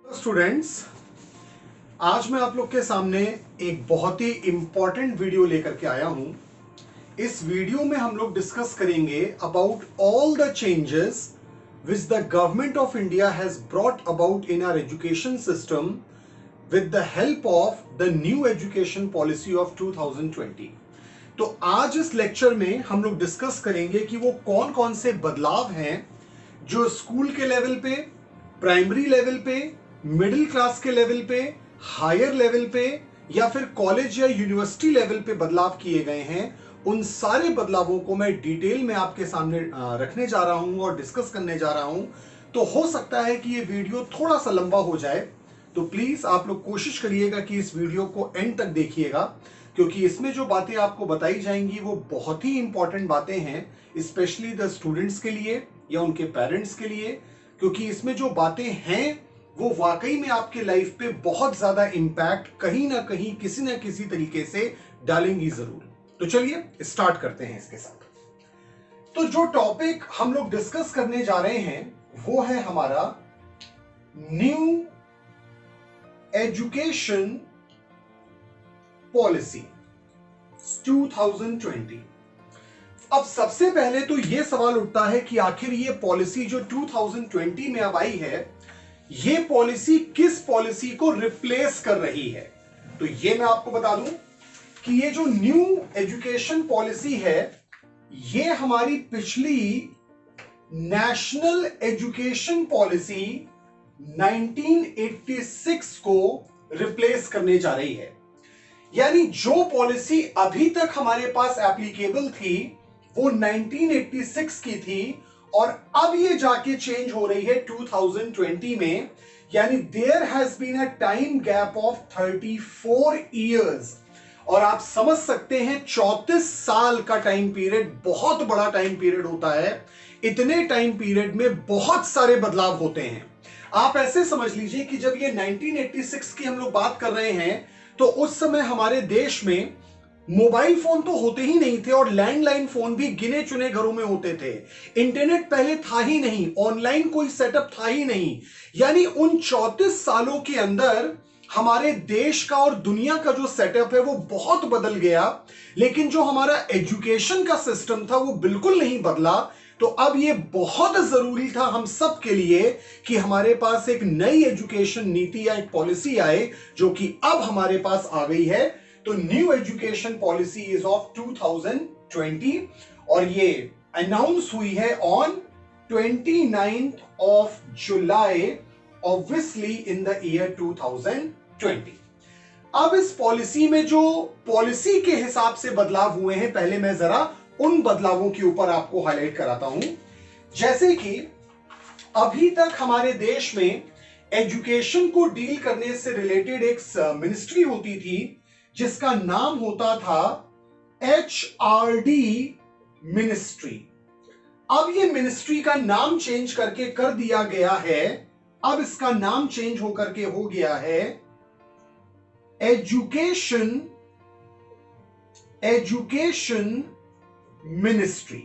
Students, आज मैं आप लोग के सामने एक बहुत ही इंपॉर्टेंट वीडियो लेकर के आया हूं। इस वीडियो में हम लोग डिस्कस करेंगे about all the changes which the government of India has brought about in our education system with the help of the new education policy of 2020। तो आज इस लेक्चर में हम लोग डिस्कस करेंगे कि वो कौन कौन से बदलाव हैं जो स्कूल के लेवल पे, प्राइमरी लेवल पे, मिडिल क्लास के लेवल पे, हायर लेवल पे या फिर कॉलेज या यूनिवर्सिटी लेवल पे बदलाव किए गए हैं। उन सारे बदलावों को मैं डिटेल में आपके सामने रखने जा रहा हूं और डिस्कस करने जा रहा हूं। तो हो सकता है कि ये वीडियो थोड़ा सा लंबा हो जाए, तो प्लीज आप लोग कोशिश करिएगा कि इस वीडियो को एंड तक देखिएगा, क्योंकि इसमें जो बातें आपको बताई जाएंगी वो बहुत ही इंपॉर्टेंट बातें हैं, स्पेशली द स्टूडेंट्स के लिए या उनके पेरेंट्स के लिए, क्योंकि इसमें जो बातें हैं वो वाकई में आपके लाइफ पे बहुत ज्यादा इंपैक्ट कहीं ना कहीं किसी ना किसी तरीके से डालेंगी जरूर। तो चलिए स्टार्ट करते हैं इसके साथ। तो जो टॉपिक हम लोग डिस्कस करने जा रहे हैं वो है हमारा न्यू एजुकेशन पॉलिसी 2020। अब सबसे पहले तो यह सवाल उठता है कि आखिर ये पॉलिसी जो 2020 में अब आई है, ये पॉलिसी किस पॉलिसी को रिप्लेस कर रही है। तो ये मैं आपको बता दूं कि ये जो न्यू एजुकेशन पॉलिसी है, ये हमारी पिछली नेशनल एजुकेशन पॉलिसी 1986 को रिप्लेस करने जा रही है। यानी जो पॉलिसी अभी तक हमारे पास एप्लीकेबल थी वो 1986 की थी और अब ये जाके चेंज हो रही है 2020 में। यानी there has been a time gap of 34 years. और आप समझ सकते हैं 34 साल का टाइम पीरियड बहुत बड़ा टाइम पीरियड होता है। इतने टाइम पीरियड में बहुत सारे बदलाव होते हैं। आप ऐसे समझ लीजिए कि जब ये 1986 की हम लोग बात कर रहे हैं तो उस समय हमारे देश में मोबाइल फोन तो होते ही नहीं थे और लैंडलाइन फोन भी गिने चुने घरों में होते थे। इंटरनेट पहले था ही नहीं, ऑनलाइन कोई सेटअप था ही नहीं। यानी उन 34 सालों के अंदर हमारे देश का और दुनिया का जो सेटअप है वो बहुत बदल गया, लेकिन जो हमारा एजुकेशन का सिस्टम था वो बिल्कुल नहीं बदला। तो अब ये बहुत जरूरी था हम सब के लिए कि हमारे पास एक नई एजुकेशन नीति या एक पॉलिसी आए जो कि अब हमारे पास आ गई है। तो new education policy is of 2020 और ये अनाउंस हुई है on 29th of July, obviously in the year 2020। अब इस पॉलिसी में जो पॉलिसी के हिसाब से बदलाव हुए हैं, पहले मैं जरा उन बदलावों के ऊपर आपको हाईलाइट कराता हूं। जैसे कि अभी तक हमारे देश में एजुकेशन को डील करने से रिलेटेड एक मिनिस्ट्री होती थी जिसका नाम होता था HRD मिनिस्ट्री। अब ये मिनिस्ट्री का नाम चेंज करके कर दिया गया है। अब इसका नाम चेंज होकर के हो गया है एजुकेशन मिनिस्ट्री।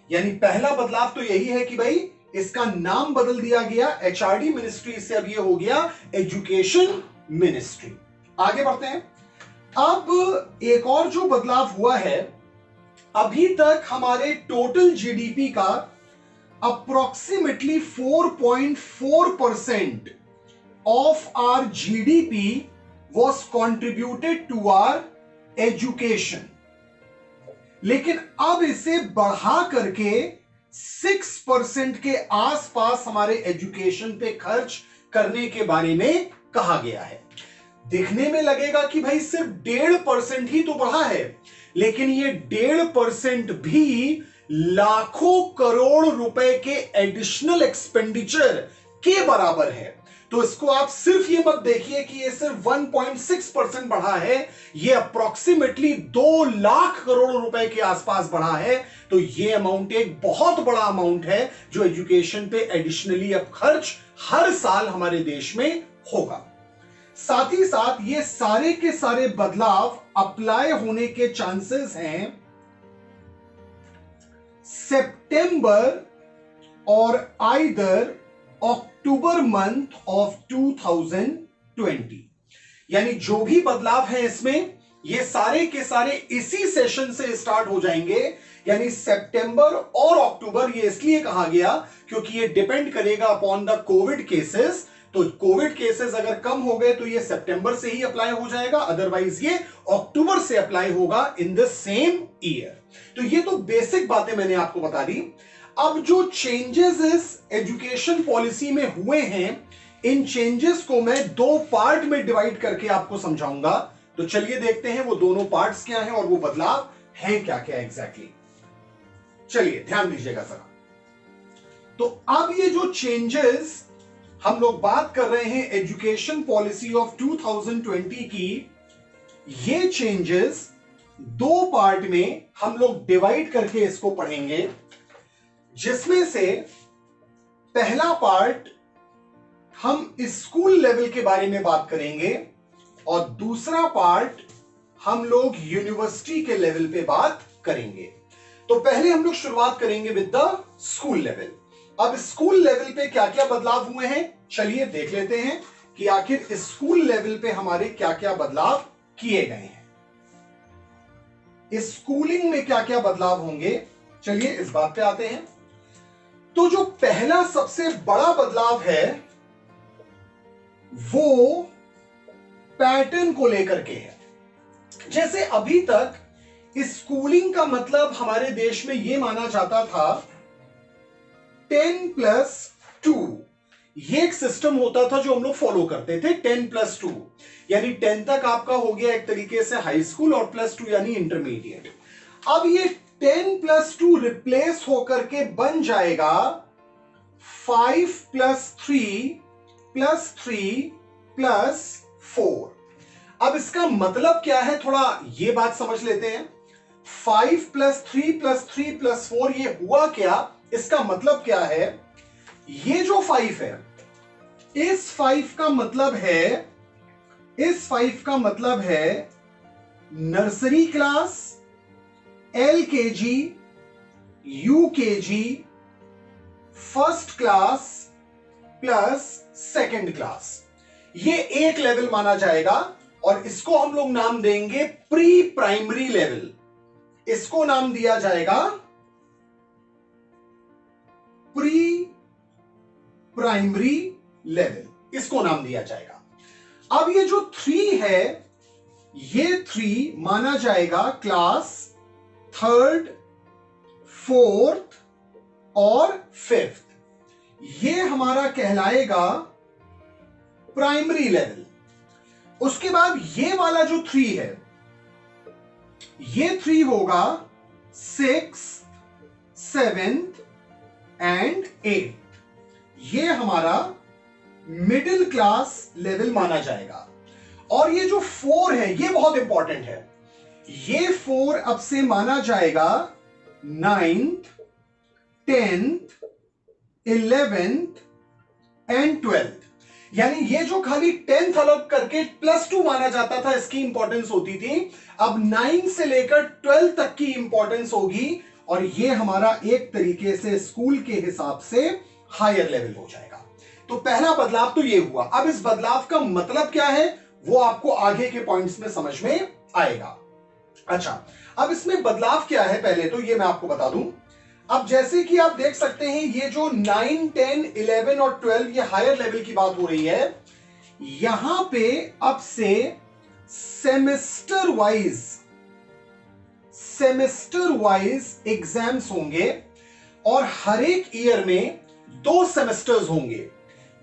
यानी पहला बदलाव तो यही है कि भाई इसका नाम बदल दिया गया, HRD मिनिस्ट्री से अब ये हो गया एजुकेशन मिनिस्ट्री। आगे बढ़ते हैं। अब एक और जो बदलाव हुआ है, अभी तक हमारे टोटल जीडीपी का approximately 4.4% of our GDP was contributed to our education, लेकिन अब इसे बढ़ा करके 6% के आसपास हमारे एजुकेशन पे खर्च करने के बारे में कहा गया है। दिखने में लगेगा कि भाई सिर्फ 1.5% ही तो बढ़ा है, लेकिन ये 1.5% भी लाखों करोड़ रुपए के एडिशनल एक्सपेंडिचर के बराबर है। तो इसको आप सिर्फ ये मत देखिए कि ये सिर्फ 1.6% बढ़ा है, ये अप्रोक्सीमेटली 2 लाख करोड़ रुपए के आसपास बढ़ा है। तो ये अमाउंट एक बहुत बड़ा अमाउंट है जो एजुकेशन पे एडिशनली अब खर्च हर साल हमारे देश में होगा। साथ ही साथ ये सारे के सारे बदलाव अप्लाई होने के चांसेस हैं सितंबर और आइदर अक्टूबर मंथ ऑफ 2020। यानी जो भी बदलाव है इसमें, ये सारे के सारे इसी सेशन से स्टार्ट हो जाएंगे। यानी सितंबर और अक्टूबर, ये इसलिए कहा गया क्योंकि ये डिपेंड करेगा अपॉन द कोविड केसेस। तो कोविड केसेस अगर कम हो गए तो ये सितंबर से ही अप्लाई हो जाएगा, अदरवाइज ये अक्टूबर से अप्लाई होगा इन द सेम ईयर। तो ये तो बेसिक बातें मैंने आपको बता दी। अब जो चेंजेस इस एजुकेशन पॉलिसी में हुए हैं, इन चेंजेस को मैं दो पार्ट में डिवाइड करके आपको समझाऊंगा। तो चलिए देखते हैं वो दोनों पार्ट्स क्या हैं और वो बदलाव हैं क्या क्या एग्जैक्टली। चलिए ध्यान दीजिएगा जरा। तो अब ये जो चेंजेस हम लोग बात कर रहे हैं एजुकेशन पॉलिसी ऑफ 2020 की, ये चेंजेस दो पार्ट में हम लोग डिवाइड करके इसको पढ़ेंगे, जिसमें से पहला पार्ट हम स्कूल लेवल के बारे में बात करेंगे और दूसरा पार्ट हम लोग यूनिवर्सिटी के लेवल पे बात करेंगे। तो पहले हम लोग शुरुआत करेंगे विद द स्कूल लेवल। अब स्कूल लेवल पे क्या क्या बदलाव हुए हैं, चलिए देख लेते हैं कि आखिर स्कूल लेवल पे हमारे क्या क्या बदलाव किए गए हैं, स्कूलिंग में क्या क्या बदलाव होंगे। चलिए इस बात पे आते हैं। तो जो पहला सबसे बड़ा बदलाव है वो पैटर्न को लेकर के है। जैसे अभी तक स्कूलिंग का मतलब हमारे देश में यह माना जाता था 10+2, ये एक सिस्टम होता था जो हम लोग फॉलो करते थे, 10+2। यानी 10 तक आपका हो गया एक तरीके से हाई स्कूल और +2 यानी इंटरमीडिएट। अब ये 10+2 रिप्लेस होकर के बन जाएगा 5+3+3+4। अब इसका मतलब क्या है, थोड़ा ये बात समझ लेते हैं। 5+3+3+4 ये हुआ क्या, इसका मतलब क्या है। ये जो 5 है, इस 5 का मतलब है nursery class, LKG, UKG, first class plus second class. ये एक लेवल माना जाएगा और इसको हम लोग नाम देंगे प्री प्राइमरी लेवल। इसको नाम दिया जाएगा प्री प्राइमरी लेवल, इसको नाम दिया जाएगा। अब ये जो 3 है, ये 3 माना जाएगा क्लास 3rd, 4th और 5th। ये हमारा कहलाएगा प्राइमरी लेवल। उसके बाद ये वाला जो 3 है, ये 3 होगा 6th, 7th एंड 8th। ये हमारा मिडिल क्लास लेवल माना जाएगा। और ये जो 4 है, ये बहुत इंपॉर्टेंट है। ये 4 अब से माना जाएगा 9th, 10th, 11th and 12th। यानी ये जो खाली 10th अलग करके +2 माना जाता था, इसकी इंपॉर्टेंस होती थी, अब 9 से लेकर 12 तक की इंपॉर्टेंस होगी। और ये हमारा एक तरीके से स्कूल के हिसाब से हायर लेवल हो जाएगा। तो पहला बदलाव तो ये हुआ। अब इस बदलाव का मतलब क्या है वो आपको आगे के पॉइंट्स में समझ में आएगा। अच्छा, अब इसमें बदलाव क्या है पहले तो ये मैं आपको बता दूं। अब जैसे कि आप देख सकते हैं, ये जो 9, 10, 11 और 12 ये हायर लेवल की बात हो रही है। यहां पे अब से सेमेस्टर वाइज एग्जाम्स होंगे और हर एक ईयर में 2 सेमेस्टर्स होंगे।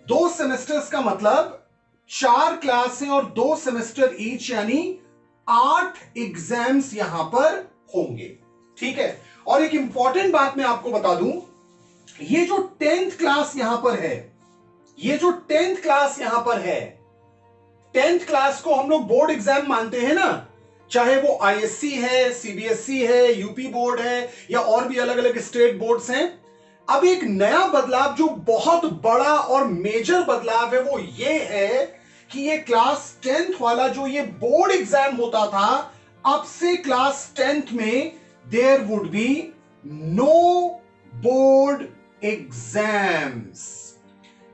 2 सेमेस्टर्स का मतलब 4 क्लास हैं और 2 सेमेस्टर ईच, यानी 8 एग्जाम्स यहां पर होंगे। ठीक है। और एक इंपॉर्टेंट बात मैं आपको बता दूं, ये जो 10th क्लास यहां पर है, 10th क्लास को हम लोग बोर्ड एग्जाम मानते हैं ना, चाहे वो ISC है, CBSE है, यूपी बोर्ड है या और भी अलग अलग स्टेट बोर्ड्स हैं। अब एक नया बदलाव जो बहुत बड़ा और मेजर बदलाव है वो ये है कि ये क्लास 10th वाला जो ये बोर्ड एग्जाम होता था, अब से क्लास 10th में there would be no board exams.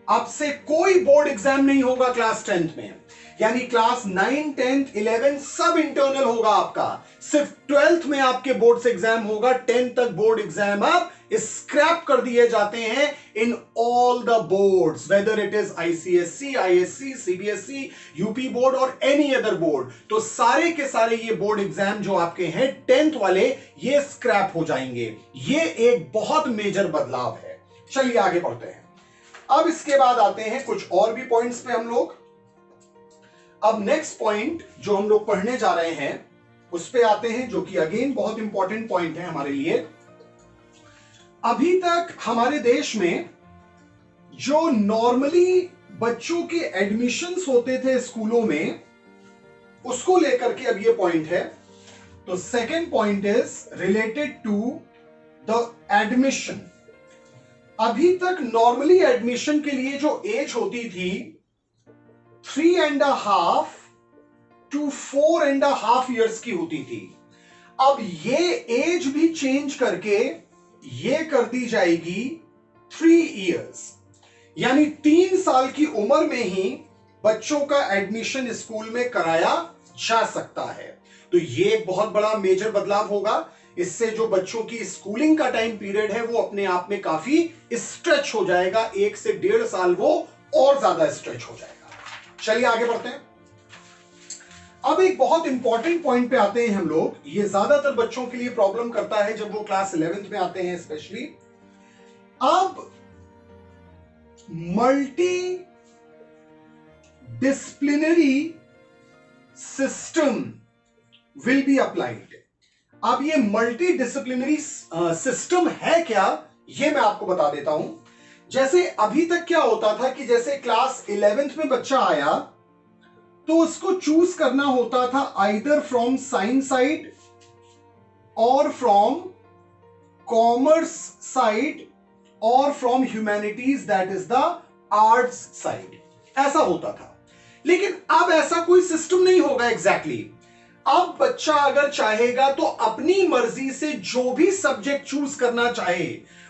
अब से कोई बोर्ड एग्जाम नहीं होगा क्लास 10th में, यानी क्लास 9, 10th, 11 सब इंटरनल होगा आपका। सिर्फ 12th में आपके बोर्ड से एग्जाम होगा। 10th तक बोर्ड एग्जाम अब स्क्रैप कर दिए जाते हैं इन all the boards, whether it is ICSC, ISC, CBSE, UP board और एनी अदर बोर्ड। तो सारे के सारे ये बोर्ड एग्जाम जो आपके हैं 10th वाले, ये स्क्रैप हो जाएंगे। ये एक बहुत मेजर बदलाव है। चलिए आगे बढ़ते हैं। अब इसके बाद आते हैं कुछ और भी पॉइंट्स पे हम लोग। अब नेक्स्ट पॉइंट जो हम लोग पढ़ने जा रहे हैं उस पे आते हैं, जो कि अगेन बहुत इंपॉर्टेंट पॉइंट है हमारे लिए। अभी तक हमारे देश में जो नॉर्मली बच्चों के एडमिशंस होते थे स्कूलों में, उसको लेकर के अब ये पॉइंट है। तो second point is related to the admission. अभी तक नॉर्मली एडमिशन के लिए जो एज होती थी 3.5 to 4.5 years की होती थी, अब ये एज भी चेंज करके ये कर दी जाएगी 3 years, यानी 3 साल की उम्र में ही बच्चों का एडमिशन स्कूल में कराया जा सकता है। तो ये एक बहुत बड़ा मेजर बदलाव होगा। इससे जो बच्चों की स्कूलिंग का टाइम पीरियड है वो अपने आप में काफी स्ट्रेच हो जाएगा। 1 से 1.5 साल वो और ज्यादा स्ट्रेच हो जाएगा। चलिए आगे बढ़ते हैं। अब एक बहुत इंपॉर्टेंट पॉइंट पे आते हैं हम लोग। ये ज्यादातर बच्चों के लिए प्रॉब्लम करता है जब वो क्लास 11th में आते हैं स्पेशली। अब multi disciplinary system will be applied. अब ये मल्टी डिसिप्लिनरी सिस्टम है क्या, ये मैं आपको बता देता हूं। जैसे अभी तक क्या होता था कि जैसे क्लास 11th में बच्चा आया तो उसको चूज करना होता था आइदर फ्रॉम साइंस साइड और फ्रॉम कॉमर्स साइड और from humanities, that is the arts side. ऐसा होता था। लेकिन अब ऐसा कोई सिस्टम नहीं होगा एग्जैक्टली। अब बच्चा अगर चाहेगा तो अपनी मर्जी से जो भी सब्जेक्ट चूज करना चाहे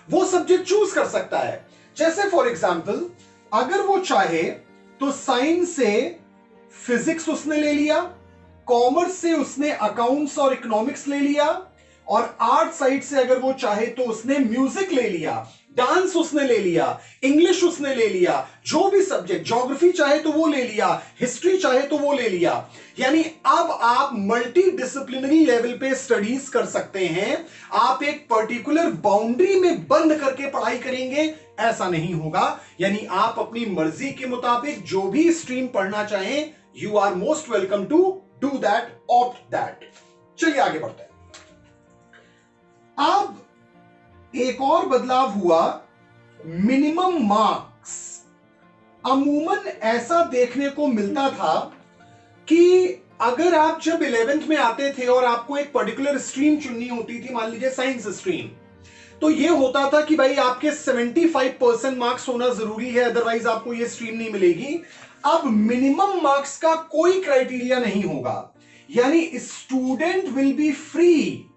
वो सब्जेक्ट चूज कर सकता है। जैसे फॉर एग्जाम्पल अगर वो चाहे तो साइंस से फिजिक्स उसने ले लिया, कॉमर्स से उसने अकाउंट्स और इकोनॉमिक्स ले लिया, और आर्ट साइड से अगर वो चाहे तो उसने म्यूजिक ले लिया, डांस उसने ले लिया, इंग्लिश उसने ले लिया, जो भी सब्जेक्ट, ज्योग्राफी चाहे तो वो ले लिया, हिस्ट्री चाहे तो वो ले लिया। यानी अब आप मल्टी डिसिप्लिनरी लेवल पे स्टडीज कर सकते हैं। आप एक पर्टिकुलर बाउंड्री में बंद करके पढ़ाई करेंगे ऐसा नहीं होगा। यानी आप अपनी मर्जी के मुताबिक जो भी स्ट्रीम पढ़ना चाहें, you are most welcome to do that, opt that. चलिए आगे बढ़ते हैं। अब एक और बदलाव हुआ, मिनिमम मार्क्स। अमूमन ऐसा देखने को मिलता था कि अगर आप जब 11th में आते थे और आपको एक पर्टिकुलर स्ट्रीम चुननी होती थी, मान लीजिए साइंस स्ट्रीम, तो यह होता था कि भाई आपके 75% मार्क्स होना जरूरी है, अदरवाइज आपको यह स्ट्रीम नहीं मिलेगी। अब मिनिमम मार्क्स का कोई क्राइटेरिया नहीं होगा, यानी student will be free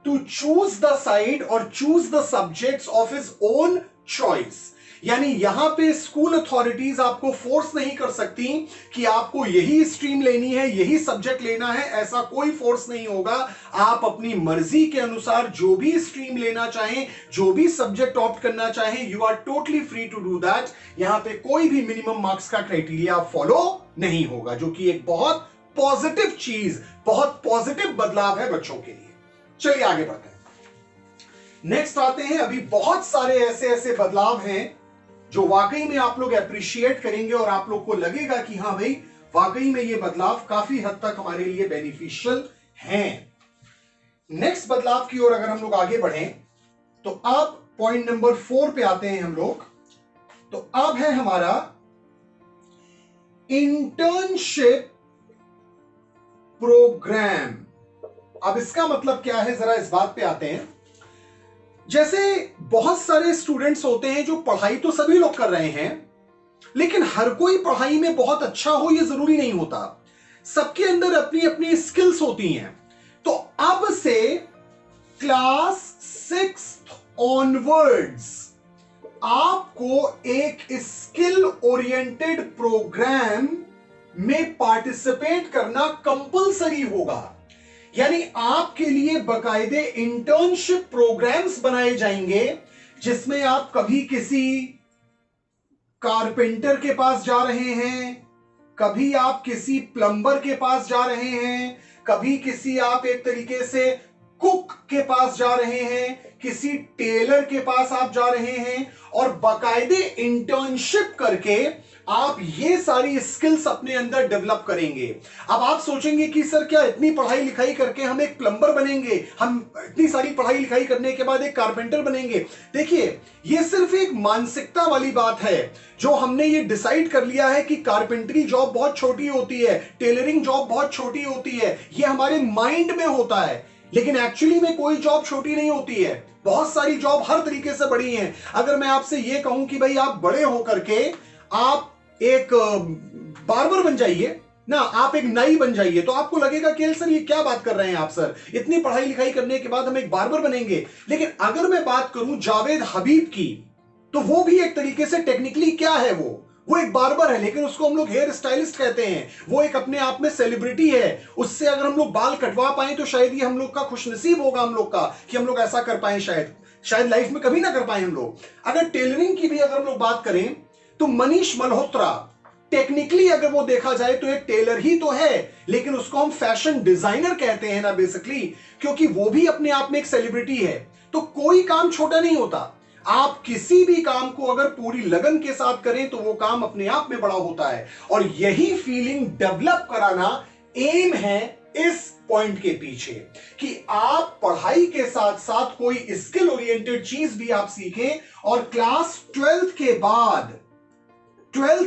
to choose the side or choose the subjects of his own choice। यानी यहां पे स्कूल अथॉरिटीज आपको फोर्स नहीं कर सकती कि आपको यही स्ट्रीम लेनी है, यही सब्जेक्ट लेना है, ऐसा कोई फोर्स नहीं होगा। आप अपनी मर्जी के अनुसार जो भी स्ट्रीम लेना चाहें, जो भी सब्जेक्ट ऑप्ट करना चाहें, you are totally free to do that. यहां पे कोई भी मिनिमम मार्क्स का क्राइटेरिया फॉलो नहीं होगा, जो कि एक बहुत पॉजिटिव चीज, बहुत पॉजिटिव बदलाव है बच्चों के लिए। चलिए आगे बढ़ते हैं। नेक्स्ट आते हैं। अभी बहुत सारे ऐसे बदलाव हैं जो वाकई में आप लोग अप्रिशिएट करेंगे और आप लोग को लगेगा कि हाँ भाई वाकई में ये बदलाव काफी हद तक हमारे लिए बेनिफिशियल हैं। नेक्स्ट बदलाव की ओर अगर हम लोग आगे बढ़ें तो अब पॉइंट नंबर 4 पे आते हैं हम लोग। तो अब है हमारा इंटर्नशिप प्रोग्राम। अब इसका मतलब क्या है, जरा इस बात पे आते हैं। जैसे बहुत सारे स्टूडेंट्स होते हैं जो पढ़ाई तो सभी लोग कर रहे हैं, लेकिन हर कोई पढ़ाई में बहुत अच्छा हो ये जरूरी नहीं होता। सबके अंदर अपनी अपनी स्किल्स होती हैं। तो अब से क्लास 6th ऑनवर्ड्स आपको एक स्किल ओरिएंटेड प्रोग्राम में पार्टिसिपेट करना कंपलसरी होगा। यानी आपके लिए बकायदे इंटर्नशिप प्रोग्राम्स बनाए जाएंगे जिसमें आप कभी किसी कारपेंटर के पास जा रहे हैं, कभी आप किसी प्लम्बर के पास जा रहे हैं, कभी किसी आप एक तरीके से कुक के पास जा रहे हैं, किसी टेलर के पास आप जा रहे हैं और बाकायदे इंटर्नशिप करके आप ये सारी स्किल्स अपने अंदर डेवलप करेंगे। अब आप सोचेंगे कि सर क्या इतनी पढ़ाई लिखाई करके हम एक प्लम्बर बनेंगे, हम इतनी सारी पढ़ाई लिखाई करने के बाद एक कारपेंटर बनेंगे? देखिए, ये सिर्फ एक मानसिकता वाली बात है जो हमने ये डिसाइड कर लिया है कि कारपेंटरी जॉब बहुत छोटी होती है, टेलरिंग जॉब बहुत छोटी होती है, ये हमारे माइंड में होता है। लेकिन एक्चुअली में कोई जॉब छोटी नहीं होती है, बहुत सारी जॉब हर तरीके से बड़ी हैं। अगर मैं आपसे ये कहूं कि भाई आप बड़े होकर के आप एक बार्बर बन जाइए ना, आप एक नाई बन जाइए, तो आपको लगेगा कि सर ये क्या बात कर रहे हैं आप सर, इतनी पढ़ाई लिखाई करने के बाद हम एक बार्बर बनेंगे। लेकिन अगर मैं बात करूं जावेद हबीब की, तो वो भी एक तरीके से टेक्निकली क्या है, वो एक बार्बर है, लेकिन उसको हम लोग हेयर स्टाइलिस्ट कहते हैं। वो एक अपने आप में सेलिब्रिटी है। उससे अगर हम लोग बाल कटवा पाए तो शायद ये हम लोग का खुशनसीब होगा, हम लोग का, कि हम लोग ऐसा कर पाए। शायद लाइफ में कभी ना कर पाए हम लोग। अगर टेलरिंग की भी अगर हम लोग बात करें तो मनीष मल्होत्रा टेक्निकली अगर वो देखा जाए तो एक टेलर ही तो है, लेकिन उसको हम फैशन डिजाइनर कहते हैं ना बेसिकली, क्योंकि वो भी अपने आप में एक सेलिब्रिटी है। तो कोई काम छोटा नहीं होता। आप किसी भी काम को अगर पूरी लगन के साथ करें तो वो काम अपने आप में बड़ा होता है। और यही फीलिंग डेवलप कराना एम है इस पॉइंट के पीछे, कि आप पढ़ाई के साथ साथ कोई स्किल ओरिएंटेड चीज भी आप सीखें और क्लास 12th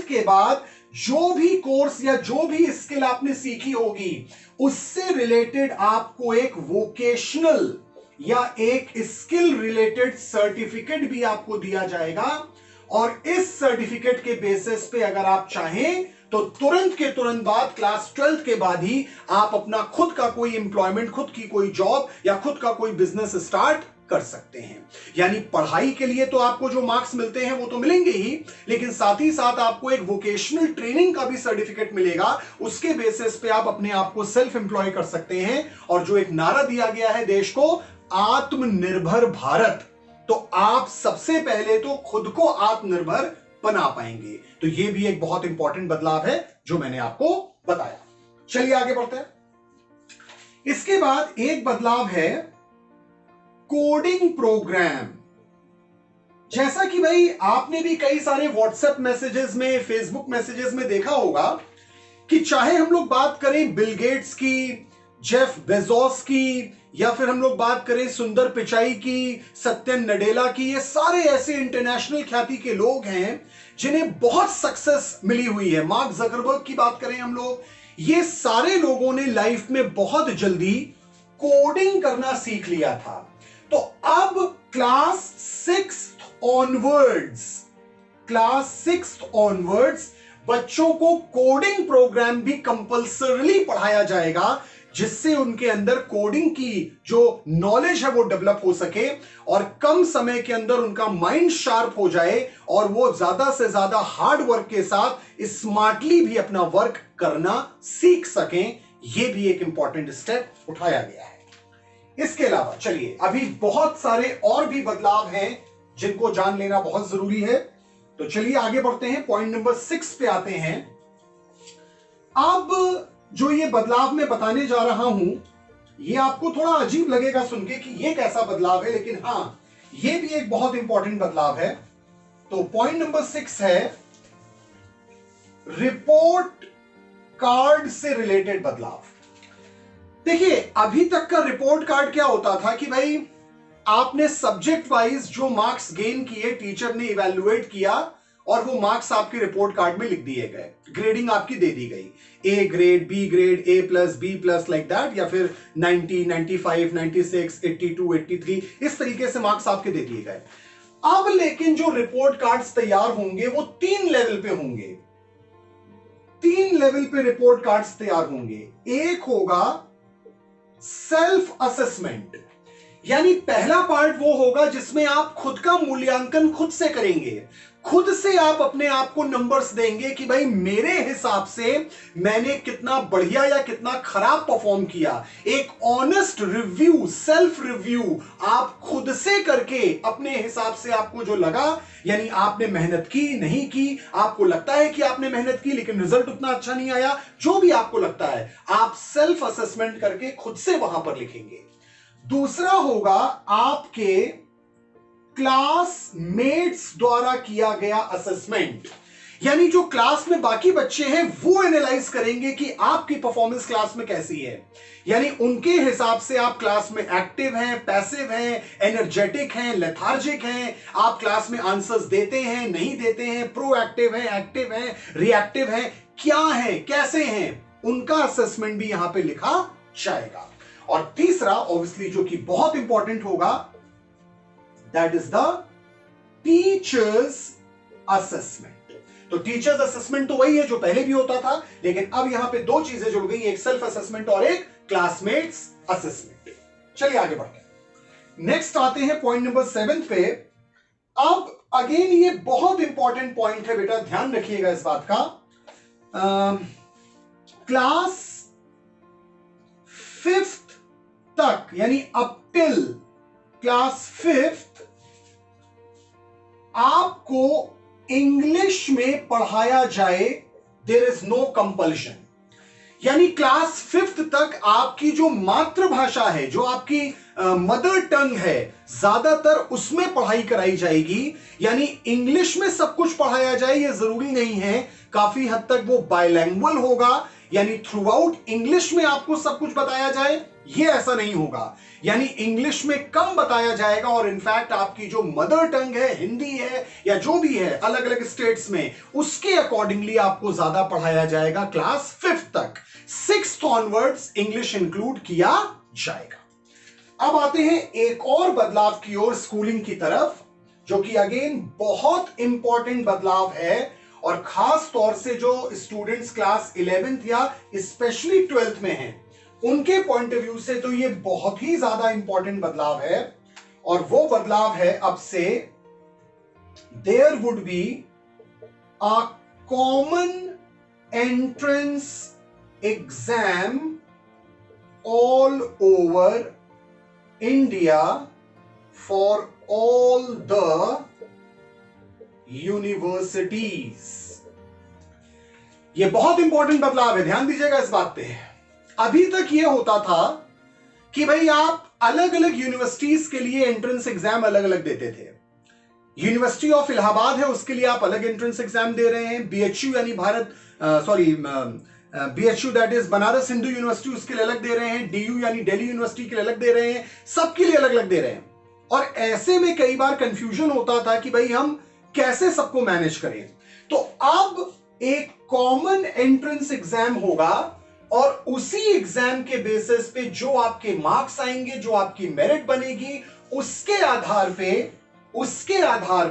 के बाद जो भी कोर्स या जो भी स्किल आपने सीखी होगी उससे रिलेटेड आपको एक वोकेशनल या एक स्किल रिलेटेड सर्टिफिकेट भी आपको दिया जाएगा। और इस सर्टिफिकेट के बेसिस पे अगर आप चाहें तो तुरंत के तुरंत बाद क्लास 12th के बाद ही आप अपना खुद का कोई एम्प्लॉयमेंट, खुद की कोई जॉब या खुद का कोई बिजनेस स्टार्ट कर सकते हैं। यानी पढ़ाई के लिए तो आपको जो मार्क्स मिलते हैं वो तो मिलेंगे ही, लेकिन साथ ही साथ आपको एक वोकेशनल ट्रेनिंग का भी सर्टिफिकेट मिलेगा। उसके बेसिस पे आप अपने आप को सेल्फ एम्प्लॉय कर सकते हैं। और जो एक नारा दिया गया है देश को, आत्मनिर्भर भारत, तो आप सबसे पहले तो खुद को आत्मनिर्भर बना पाएंगे। तो यह भी एक बहुत इंपॉर्टेंट बदलाव है जो मैंने आपको बताया। चलिए आगे बढ़ते हैं। इसके बाद एक बदलाव है कोडिंग प्रोग्राम। जैसा कि भाई आपने भी कई सारे व्हाट्सएप मैसेजेस में, फेसबुक मैसेजेस में देखा होगा कि चाहे हम लोग बात करें बिल गेट्स की, जेफ बेजोस की, या फिर हम लोग बात करें सुंदर पिचाई की, सत्यन नडेला की, ये सारे ऐसे इंटरनेशनल ख्याति के लोग हैं जिन्हें बहुत सक्सेस मिली हुई है। मार्क जकरबर्ग की बात करें हम लोग, ये सारे लोगों ने लाइफ में बहुत जल्दी कोडिंग करना सीख लिया था। तो अब क्लास 6th ऑनवर्ड्स बच्चों को कोडिंग प्रोग्राम भी कंपल्सरीली पढ़ाया जाएगा, जिससे उनके अंदर कोडिंग की जो नॉलेज है वो डेवलप हो सके और कम समय के अंदर उनका माइंड शार्प हो जाए और वो ज्यादा से ज्यादा हार्ड वर्क के साथ स्मार्टली भी अपना वर्क करना सीख सकें। ये भी एक इंपॉर्टेंट स्टेप उठाया गया है। इसके अलावा चलिए, अभी बहुत सारे और भी बदलाव हैं जिनको जान लेना बहुत जरूरी है। तो चलिए आगे बढ़ते हैं, पॉइंट नंबर 6 पे आते हैं। अब जो ये बदलाव मैं बताने जा रहा हूं, ये आपको थोड़ा अजीब लगेगा सुन के कि ये कैसा बदलाव है, लेकिन हां, ये भी एक बहुत इंपॉर्टेंट बदलाव है। तो पॉइंट नंबर 6 है रिपोर्ट कार्ड से रिलेटेड बदलाव। देखिए, अभी तक का रिपोर्ट कार्ड क्या होता था कि भाई आपने सब्जेक्ट वाइज जो मार्क्स गेन किए, टीचर ने इवैल्यूएट किया और वो मार्क्स आपके रिपोर्ट कार्ड में लिख दिए गए, ग्रेडिंग आपकी दे दी गई, A grade, B grade, A plus, B plus, like that, या फिर 90, 95, 96, 82, 83, इस तरीके से मार्क्स आपके दे दिए गए। अब लेकिन जो रिपोर्ट कार्ड्स तैयार होंगे वो 3 लेवल पे होंगे। 3 लेवल पे रिपोर्ट कार्ड्स तैयार होंगे। एक होगा सेल्फ असेसमेंट, यानी पहला पार्ट वो होगा जिसमें आप खुद का मूल्यांकन खुद से करेंगे, खुद से आप अपने आप को नंबर्स देंगे कि भाई मेरे हिसाब से मैंने कितना बढ़िया या कितना खराब परफॉर्म किया। एक ऑनेस्ट रिव्यू, सेल्फ रिव्यू आप खुद से करके अपने हिसाब से आपको जो लगा, यानी आपने मेहनत की नहीं की, आपको लगता है कि आपने मेहनत की लेकिन रिजल्ट उतना अच्छा नहीं आया, जो भी आपको लगता है आप सेल्फ असेसमेंट करके खुद से वहां पर लिखेंगे। दूसरा होगा आपके क्लासमेट्स द्वारा किया गया असेसमेंट, यानी जो क्लास में बाकी बच्चे हैं वो एनालाइज करेंगे कि आपकी परफॉर्मेंस क्लास में कैसी है। यानी उनके हिसाब से आप क्लास में एक्टिव हैं, पैसिव हैं, एनर्जेटिक हैं, लेथार्जिक हैं, आप क्लास में आंसर्स देते हैं नहीं देते हैं, प्रोएक्टिव हैं, एक्टिव हैं, रिएक्टिव हैं, क्या है, कैसे हैं, उनका असेसमेंट भी यहां पे लिखा जाएगा। और तीसरा ऑब्वियसली जो कि बहुत इंपॉर्टेंट होगा, that is the teachers assessment. तो टीचर्स असेसमेंट तो वही है जो पहले भी होता था, लेकिन अब यहां पे दो चीजें जुड़ गई, एक सेल्फ असेसमेंट और एक क्लासमेट्स असेसमेंट। चलिए आगे बढ़ते हैं। नेक्स्ट आते हैं पॉइंट नंबर 7 पे। अब अगेन ये बहुत इंपॉर्टेंट पॉइंट है बेटा, ध्यान रखिएगा इस बात का। क्लास 5th तक, यानी अप टिल क्लास 5th आपको इंग्लिश में पढ़ाया जाए, देयर इज नो कंपल्शन। यानी क्लास 5th तक आपकी जो मातृभाषा है, जो आपकी मदर टंग है, ज्यादातर उसमें पढ़ाई कराई जाएगी। यानी इंग्लिश में सब कुछ पढ़ाया जाए ये जरूरी नहीं है, काफी हद तक वो बायलैंग्वेज होगा, यानी थ्रू आउट इंग्लिश में आपको सब कुछ बताया जाए, ये ऐसा नहीं होगा। यानी इंग्लिश में कम बताया जाएगा और इनफैक्ट आपकी जो मदर टंग है, हिंदी है या जो भी है अलग अलग स्टेट्स में, उसके अकॉर्डिंगली आपको ज्यादा पढ़ाया जाएगा क्लास 5th तक। 6th ऑनवर्ड्स इंग्लिश इंक्लूड किया जाएगा। अब आते हैं एक और बदलाव की ओर स्कूलिंग की तरफ, जो कि अगेन बहुत इंपॉर्टेंट बदलाव है और खास तौर से जो स्टूडेंट्स क्लास 11th या स्पेशली 12th में हैं, उनके पॉइंट ऑफ व्यू से तो ये बहुत ही ज्यादा इंपॉर्टेंट बदलाव है। और वो बदलाव है, अब से there would be a common entrance exam all over India for all the universities. ये बहुत इंपॉर्टेंट बदलाव है, ध्यान दीजिएगा इस बात पे। अभी तक ये होता था कि भाई आप अलग अलग यूनिवर्सिटीज के लिए एंट्रेंस एग्जाम अलग अलग देते थे। यूनिवर्सिटी ऑफ इलाहाबाद है, उसके लिए आप अलग एंट्रेंस एग्जाम दे रहे हैं। बीएचयू यानी BHU that is Banaras Hindu university, उसके लिए अलग दे रहे हैं। डीयू यानी दिल्ली यूनिवर्सिटी के लिए अलग दे रहे हैं, सबके लिए अलग अलग दे रहे हैं। और ऐसे में कई बार कंफ्यूजन होता था कि भाई हम कैसे सबको मैनेज करें। तो अब एक कॉमन एंट्रेंस एग्जाम होगा और उसी एग्जाम के बेसिस पे जो आपके मार्क्स आएंगे, जो आपकी मेरिट बनेगी, उसके आधार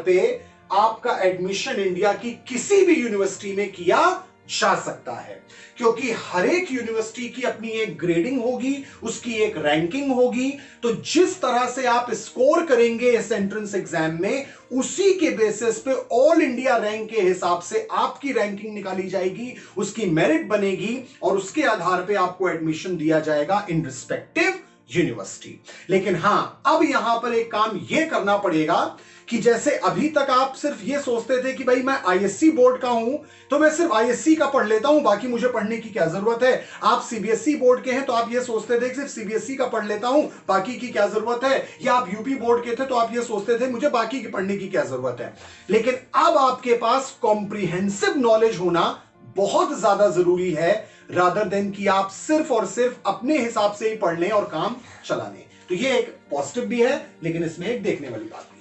पे आपका एडमिशन इंडिया की किसी भी यूनिवर्सिटी में किया जा सकता है। क्योंकि हर एक यूनिवर्सिटी की अपनी एक ग्रेडिंग होगी, उसकी एक रैंकिंग होगी। तो जिस तरह से आप स्कोर करेंगे इस एंट्रेंस एग्जाम में, उसी के बेसिस पे ऑल इंडिया रैंक के हिसाब से आपकी रैंकिंग निकाली जाएगी, उसकी मेरिट बनेगी और उसके आधार पे आपको एडमिशन दिया जाएगा इन रिस्पेक्टिव यूनिवर्सिटी। लेकिन हां, अब यहां पर एक काम यह करना पड़ेगा कि जैसे अभी तक आप सिर्फ ये सोचते थे कि भाई मैं आईएससी बोर्ड का हूं तो मैं सिर्फ आईएससी का पढ़ लेता हूं, बाकी मुझे पढ़ने की क्या जरूरत है। आप सीबीएसई बोर्ड के हैं तो आप ये सोचते थे कि सिर्फ सीबीएसई का पढ़ लेता हूं, बाकी की क्या जरूरत है। या आप यूपी बोर्ड के थे तो आप ये सोचते थे मुझे बाकी की पढ़ने की क्या जरूरत है। लेकिन अब आपके पास कॉम्प्रिहेंसिव नॉलेज होना बहुत ज्यादा जरूरी है, रादर देन कि आप सिर्फ और सिर्फ अपने हिसाब से ही पढ़ लें और काम चला लें। तो ये एक पॉजिटिव भी है, लेकिन इसमें एक देखने वाली बात भी है।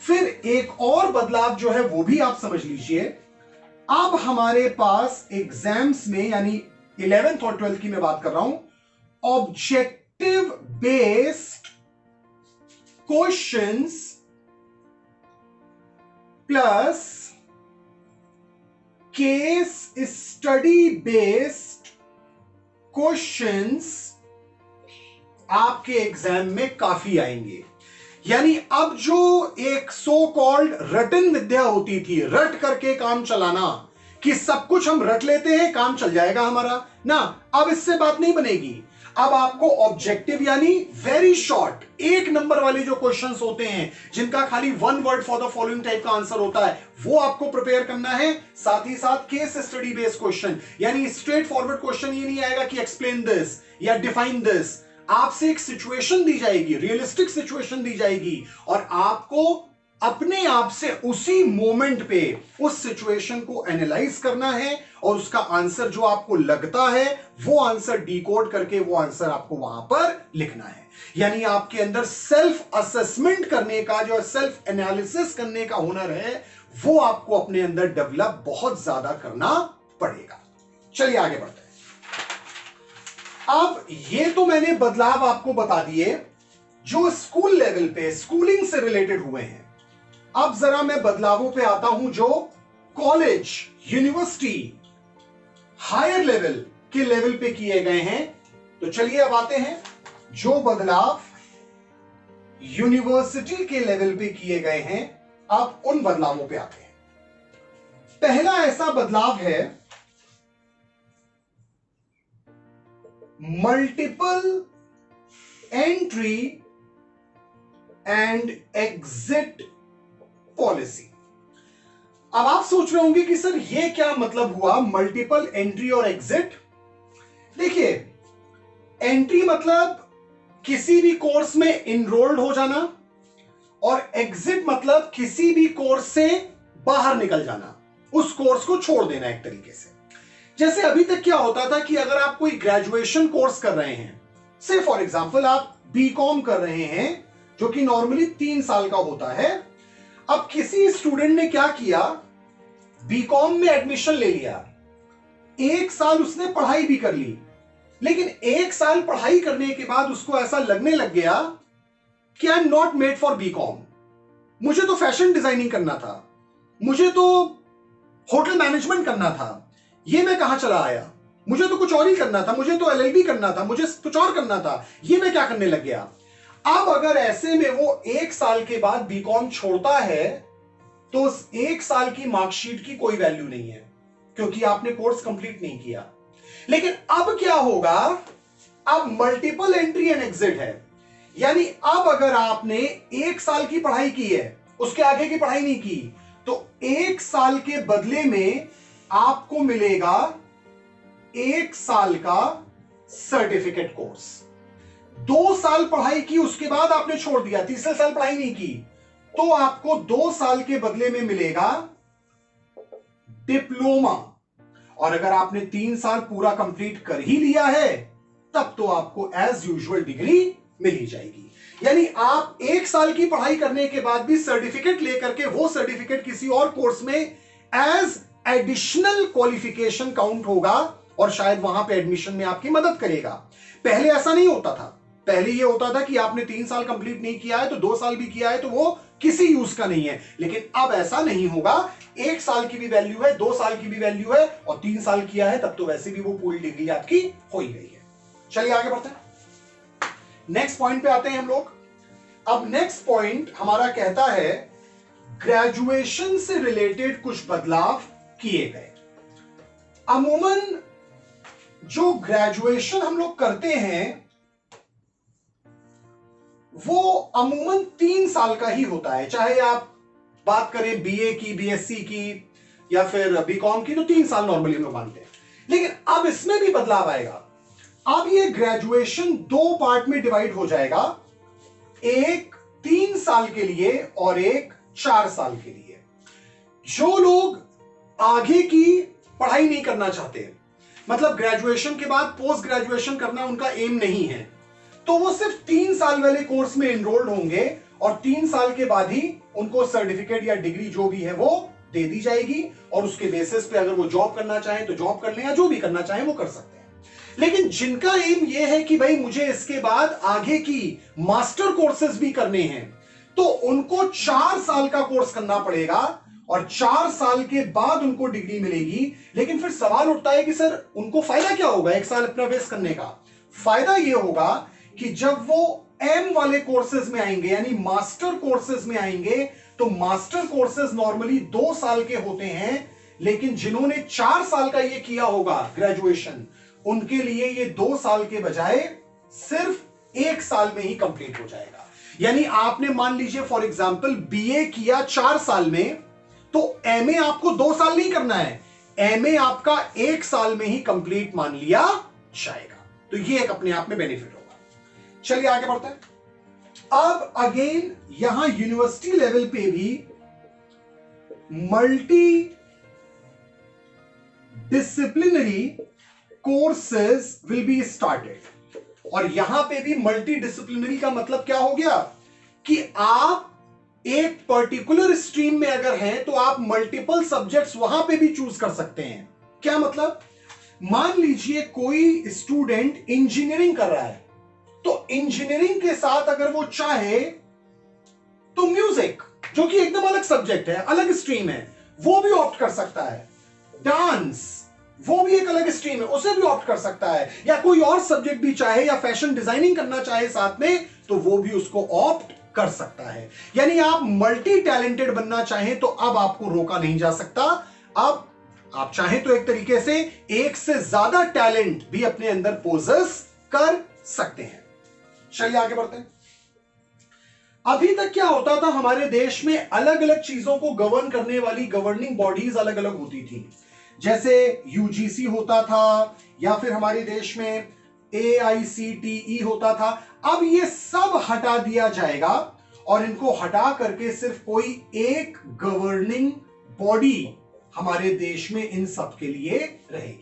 फिर एक और बदलाव जो है वो भी आप समझ लीजिए। अब हमारे पास एग्जाम्स में, यानी 11th और 12th की मैं बात कर रहा हूं, objective based questions plus case study based questions आपके एग्जाम में काफी आएंगे। यानी अब जो एक सो कॉल्ड रटन विद्या होती थी, रट करके काम चलाना, कि सब कुछ हम रट लेते हैं काम चल जाएगा हमारा ना, अब इससे बात नहीं बनेगी। अब आपको ऑब्जेक्टिव यानी वेरी शॉर्ट एक नंबर वाले जो क्वेश्चंस होते हैं, जिनका खाली one word for the following type का आंसर होता है, वो आपको प्रिपेयर करना है। साथ ही साथ केस स्टडी बेस्ड क्वेश्चन, यानी स्ट्रेट फॉरवर्ड क्वेश्चन ये नहीं आएगा कि एक्सप्लेन दिस या डिफाइन दिस। आपसे एक सिचुएशन दी जाएगी, रियलिस्टिक सिचुएशन दी जाएगी, और आपको अपने आप से उसी मोमेंट पे उस सिचुएशन को एनालाइज करना है, और उसका आंसर जो आपको लगता है वो आंसर डिकोड करके वो आंसर आपको वहां पर लिखना है। यानी आपके अंदर सेल्फ असेसमेंट करने का, जो सेल्फ एनालिसिस करने का हुनर है, वो आपको अपने अंदर डेवलप बहुत ज्यादा करना पड़ेगा। चलिए आगे बढ़ते हैं। अब ये तो मैंने बदलाव आपको बता दिए जो स्कूल लेवल पे स्कूलिंग से रिलेटेड हुए हैं। अब जरा मैं बदलावों पे आता हूं जो कॉलेज, यूनिवर्सिटी, हायर लेवल के लेवल पे किए गए हैं। तो चलिए अब आते हैं जो बदलाव यूनिवर्सिटी के लेवल पे किए गए हैं, अब उन बदलावों पे आते हैं। पहला ऐसा बदलाव है multiple entry and exit policy. अब आप सोच रहे होंगे कि सर ये क्या मतलब हुआ, मल्टीपल एंट्री और एग्जिट। देखिए, एंट्री मतलब किसी भी कोर्स में इनरोल्ड हो जाना, और एग्जिट मतलब किसी भी कोर्स से बाहर निकल जाना, उस कोर्स को छोड़ देना एक तरीके से। जैसे अभी तक क्या होता था कि अगर आप कोई ग्रेजुएशन कोर्स कर रहे हैं, से फॉर एग्जांपल आप बीकॉम कर रहे हैं, जो कि नॉर्मली 3 साल का होता है। अब किसी स्टूडेंट ने क्या किया, बीकॉम में एडमिशन ले लिया, 1 साल उसने पढ़ाई भी कर ली, लेकिन 1 साल पढ़ाई करने के बाद उसको ऐसा लगने लग गया कि I am not made for BCom. मुझे तो फैशन डिजाइनिंग करना था, मुझे तो होटल मैनेजमेंट करना था, ये मैं कहां चला आया, मुझे तो कुछ और ही करना था, मुझे तो एलएलबी करना था, मुझे कुछ और करना था, ये मैं क्या करने लग गया। अब अगर ऐसे में वो 1 साल के बाद बीकॉम छोड़ता है, तो उस 1 साल की मार्कशीट की कोई वैल्यू नहीं है, क्योंकि आपने कोर्स कंप्लीट नहीं किया। लेकिन अब क्या होगा, अब मल्टीपल एंट्री एंड एग्जिट है। यानी अब अगर आपने 1 साल की पढ़ाई की है, उसके आगे की पढ़ाई नहीं की, तो 1 साल के बदले में आपको मिलेगा 1 साल का सर्टिफिकेट कोर्स। 2 साल पढ़ाई की, उसके बाद आपने छोड़ दिया, तीसरे साल पढ़ाई नहीं की, तो आपको 2 साल के बदले में मिलेगा डिप्लोमा। और अगर आपने 3 साल पूरा कंप्लीट कर ही लिया है, तब तो आपको एज यूजुअल डिग्री मिल ही जाएगी। यानी आप 1 साल की पढ़ाई करने के बाद भी सर्टिफिकेट लेकर के वो सर्टिफिकेट किसी और कोर्स में एज एडिशनल क्वालिफिकेशन काउंट होगा, और शायद वहां पे एडमिशन में आपकी मदद करेगा। पहले ऐसा नहीं होता था, पहले ये होता था कि आपने 3 साल कंप्लीट नहीं किया है तो 2 साल भी किया है तो वो किसी यूज का नहीं है। लेकिन अब ऐसा नहीं होगा, 1 साल की भी वैल्यू है, 2 साल की भी वैल्यू है, और 3 साल किया है तब तो वैसे भी वो पूरी डिग्री आपकी हो ही गई है। चलिए आगे बढ़ते हैं, नेक्स्ट पॉइंट पे आते हैं हम लोग। अब नेक्स्ट पॉइंट हमारा कहता है ग्रेजुएशन से रिलेटेड कुछ बदलाव किए गए। अमूमन जो ग्रेजुएशन हम लोग करते हैं वो अमूमन 3 साल का ही होता है, चाहे आप बात करें बीए की, बीएससी की, या फिर बीकॉम की, तो 3 साल नॉर्मली हम लोग मानते हैं। लेकिन अब इसमें भी बदलाव आएगा। अब ये ग्रेजुएशन 2 पार्ट में डिवाइड हो जाएगा, एक 3 साल के लिए और एक 4 साल के लिए। जो लोग आगे की पढ़ाई नहीं करना चाहते, मतलब ग्रेजुएशन के बाद पोस्ट ग्रेजुएशन करना उनका एम नहीं है, तो वो सिर्फ 3 साल वाले कोर्स में एनरोल्ड होंगे, और 3 साल के बाद ही उनको सर्टिफिकेट या डिग्री जो भी है वो दे दी जाएगी, और उसके बेसिस पे अगर वो जॉब करना चाहें तो जॉब कर लें, या जो भी करना चाहें वो कर सकते हैं। लेकिन जिनका एम ये है कि भाई मुझे इसके बाद आगे की मास्टर कोर्सेज भी करने हैं, तो उनको 4 साल का कोर्स करना पड़ेगा, और 4 साल के बाद उनको डिग्री मिलेगी। लेकिन फिर सवाल उठता है कि सर उनको फायदा क्या होगा 1 साल अपना वेस्ट करने का। फायदा यह होगा कि जब वो एम वाले कोर्सेज में आएंगे यानी मास्टर कोर्सेज में आएंगे तो मास्टर कोर्सेज नॉर्मली 2 साल के होते हैं, लेकिन जिन्होंने 4 साल का ये किया होगा ग्रेजुएशन, उनके लिए ये 2 साल के बजाय सिर्फ 1 साल में ही कंप्लीट हो जाएगा। यानी आपने मान लीजिए फॉर एग्जाम्पल बीए किया 4 साल में, तो एमए आपको 2 साल नहीं करना है, एमए आपका 1 साल में ही कंप्लीट मान लिया जाएगा। तो ये एक अपने आप में बेनिफिट होगा। चलिए आगे बढ़ते हैं। अब अगेन यहां यूनिवर्सिटी लेवल पे भी multi disciplinary courses will be started. और यहां पे भी मल्टी डिसिप्लिनरी का मतलब क्या हो गया कि आप एक पर्टिकुलर स्ट्रीम में अगर हैं तो आप मल्टीपल सब्जेक्ट्स वहां पे भी चूज कर सकते हैं। क्या मतलब, मान लीजिए कोई स्टूडेंट इंजीनियरिंग कर रहा है, तो इंजीनियरिंग के साथ अगर वो चाहे तो म्यूजिक, जो कि एकदम अलग सब्जेक्ट है, अलग स्ट्रीम है, वो भी ऑप्ट कर सकता है। डांस, वो भी एक अलग स्ट्रीम है, उसे भी ऑप्ट कर सकता है। या कोई और सब्जेक्ट भी चाहे, या फैशन डिजाइनिंग करना चाहे साथ में, तो वो भी उसको ऑप्ट कर सकता है। यानी आप मल्टी टैलेंटेड बनना चाहें तो अब आपको रोका नहीं जा सकता। अब आप चाहें तो एक तरीके से एक से ज्यादा टैलेंट भी अपने अंदर पोजेस कर सकते हैं। चलिए आगे बढ़ते हैं। अभी तक क्या होता था, हमारे देश में अलग अलग चीजों को गवर्न करने वाली गवर्निंग बॉडीज अलग अलग होती थी। जैसे यूजीसी होता था, या फिर हमारे देश में AICTE होता था। अब ये सब हटा दिया जाएगा और इनको हटा करके सिर्फ कोई एक गवर्निंग बॉडी हमारे देश में इन सब के लिए रहेगी।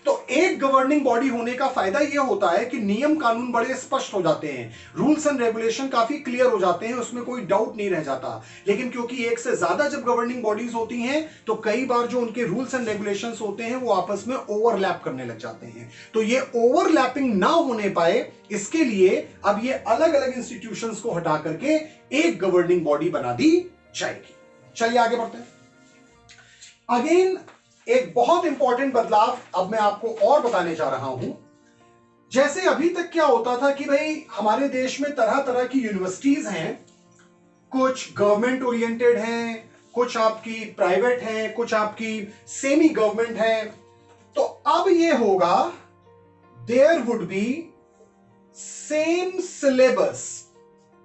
तो एक गवर्निंग बॉडी होने का फायदा यह होता है कि नियम कानून बड़े स्पष्ट हो जाते हैं, रूल्स एंड रेगुलेशन काफी क्लियर हो जाते हैं, उसमें कोई डाउट नहीं रह जाता। लेकिन क्योंकि एक से ज्यादा जब गवर्निंग बॉडीज होती हैं तो कई बार जो उनके रूल्स एंड रेगुलेशंस होते हैं वो आपस में ओवरलैप करने लग जाते हैं। तो ये ओवरलैपिंग ना होने पाए, इसके लिए अब ये अलग अलग इंस्टीट्यूशंस को हटा करके एक गवर्निंग बॉडी बना दी जाएगी। चलिए आगे बढ़ते हैं। अगेन एक बहुत इंपॉर्टेंट बदलाव अब मैं आपको और बताने जा रहा हूं। जैसे अभी तक क्या होता था कि भाई हमारे देश में तरह तरह की यूनिवर्सिटीज हैं, कुछ गवर्नमेंट ओरिएंटेड हैं, कुछ आपकी प्राइवेट हैं, कुछ आपकी सेमी गवर्नमेंट हैं। तो अब ये होगा, there would be same syllabus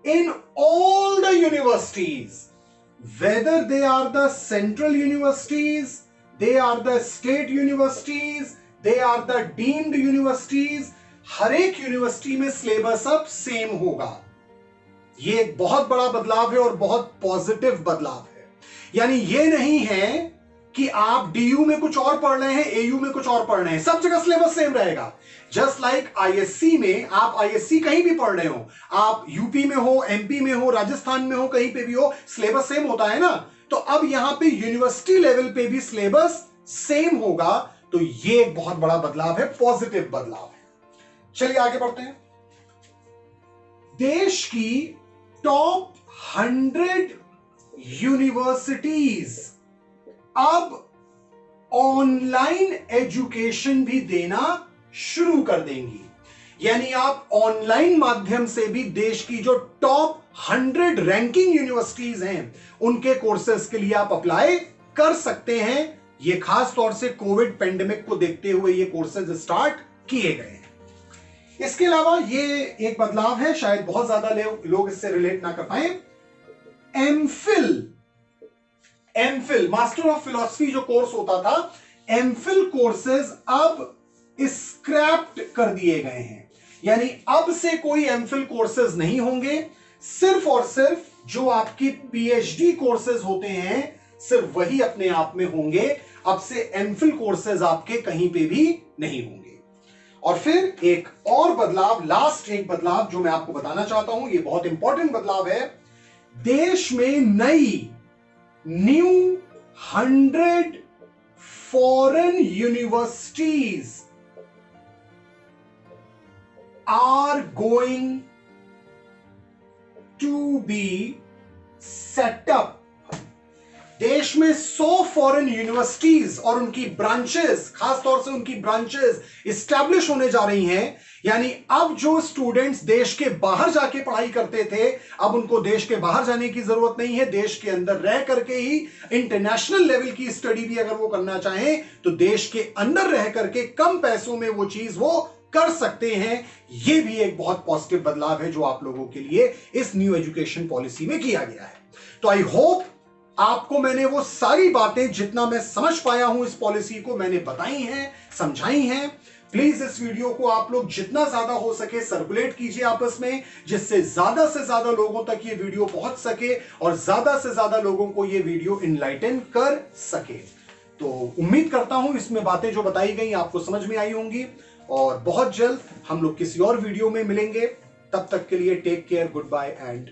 in all the universities, whether they are the central universities, they are the state universities, they are the deemed universities, हर एक यूनिवर्सिटी में सिलेबस अब सेम होगा। ये एक बहुत बड़ा बदलाव है और बहुत पॉजिटिव बदलाव है। यानी ये नहीं है कि आप डीयू में कुछ और पढ़ रहे हैं, एयू में कुछ और पढ़ रहे हैं, सब जगह सिलेबस सेम रहेगा। जस्ट लाइक आईएससी में, आप आईएससी कहीं भी पढ़ रहे हो, आप यूपी में हो, एमपी में हो, राजस्थान में हो, कहीं पे भी हो, सिलेबस सेम होता है ना। तो अब यहां पे यूनिवर्सिटी लेवल पे भी सिलेबस सेम होगा। तो ये एक बहुत बड़ा बदलाव है, पॉजिटिव बदलाव है। चलिए आगे बढ़ते हैं। देश की टॉप 100 यूनिवर्सिटीज अब ऑनलाइन एजुकेशन भी देना शुरू कर देंगी। यानी आप ऑनलाइन माध्यम से भी देश की जो टॉप 100 रैंकिंग यूनिवर्सिटीज हैं उनके कोर्सेज के लिए आप अप्लाई कर सकते हैं। ये खास तौर से कोविड पेंडेमिक को देखते हुए ये कोर्सेज स्टार्ट किए गए हैं। इसके अलावा ये एक बदलाव है, शायद बहुत ज्यादा लोग इससे रिलेट ना कर पाए। एमफिल मास्टर ऑफ फिलॉसफी जो कोर्स होता था, एमफिल कोर्सेज अब स्क्रैप्ड कर दिए गए हैं। यानी अब से कोई एमफिल कोर्सेज नहीं होंगे, सिर्फ और सिर्फ जो आपकी पीएचडी कोर्सेज होते हैं सिर्फ वही अपने आप में होंगे। अब से एमफिल कोर्सेज आपके कहीं पे भी नहीं होंगे। और फिर एक और बदलाव, लास्ट एक बदलाव जो मैं आपको बताना चाहता हूं, ये बहुत इंपॉर्टेंट बदलाव है। देश में नई new 100 foreign universities are going to be set up देश में 100 फॉरेन यूनिवर्सिटीज और उनकी ब्रांचेस, खासतौर से उनकी ब्रांचेस इस्टेब्लिश होने जा रही हैं। यानी अब जो स्टूडेंट्स देश के बाहर जाके पढ़ाई करते थे, अब उनको देश के बाहर जाने की जरूरत नहीं है। देश के अंदर रह करके ही इंटरनेशनल लेवल की स्टडी भी अगर वो करना चाहें तो देश के अंदर रह करके कम पैसों में वो चीज वो कर सकते हैं। ये भी एक बहुत पॉजिटिव बदलाव है जो आप लोगों के लिए इस न्यू एजुकेशन पॉलिसी में किया गया है। तो आई होप आपको मैंने वो सारी बातें जितना मैं समझ पाया हूं इस पॉलिसी को मैंने बताई हैं, समझाई हैं। प्लीज इस वीडियो को आप लोग जितना ज्यादा हो सके सर्कुलेट कीजिए आपस में, जिससे से ज्यादा लोगों तक ये वीडियो पहुंच सके और ज्यादा से ज्यादा लोगों को ये वीडियो इनलाइटन कर सके। तो उम्मीद करता हूं इसमें बातें जो बताई गई आपको समझ में आई होंगी और बहुत जल्द हम लोग किसी और वीडियो में मिलेंगे। तब तक के लिए take care, good bye and